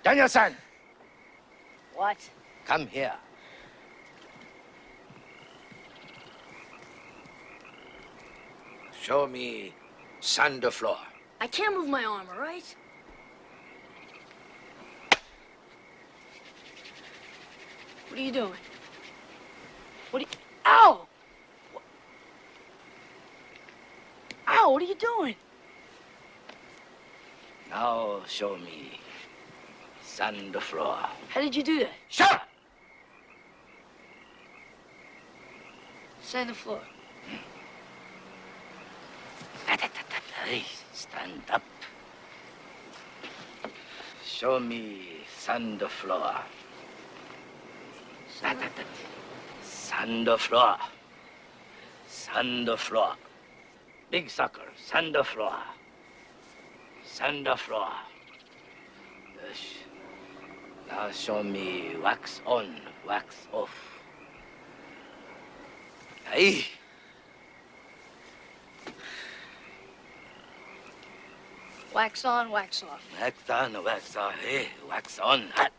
Daniel-san! What? Come here. Show me sand the floor. I can't move my arm, all right? What are you doing? What are you... Ow! Ow, what are you doing? Now show me sand the floor. How did you do that? Shut up! Sand the floor. Hey, stand up. Show me sand the floor. Sand the floor. Sand the floor. Big sucker, sand the floor. Sand the floor. Yes. Now show me wax on, wax off. Hey. Wax on, wax off. Wax on, wax off. Hey, wax on, hot.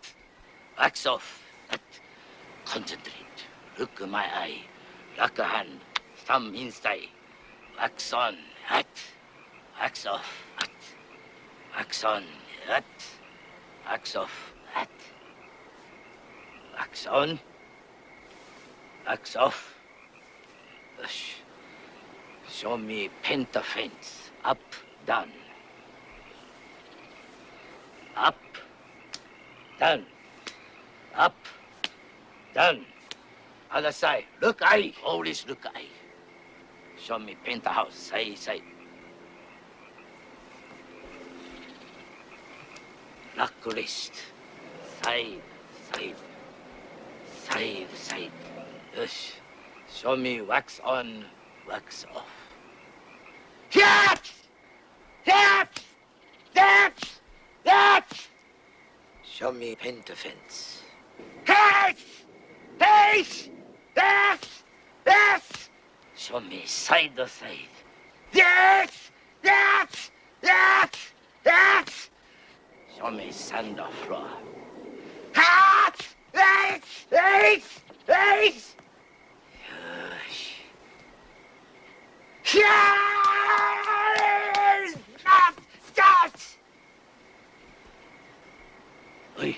Wax off, hot. Concentrate. Look at my eye. Lock a hand. Thumb inside. Wax on, hot. Wax off, hot. Wax on, hot. Wax off, hot. Wax on. Wax off. Hush. Show me penta fence. Up, down. Up, down, up, down. Other side. Look eye. Always look eye. Show me paint the house. Side, side. Lock wrist. Side, side. Side, side. Yes. Show me wax on, wax off. That! That! That! That! Show me paint fence. That! That! That! That! Show me side to side. That! That! That! That! Show me sand or floor. That! That! That! That! Yes! That! That! Oi.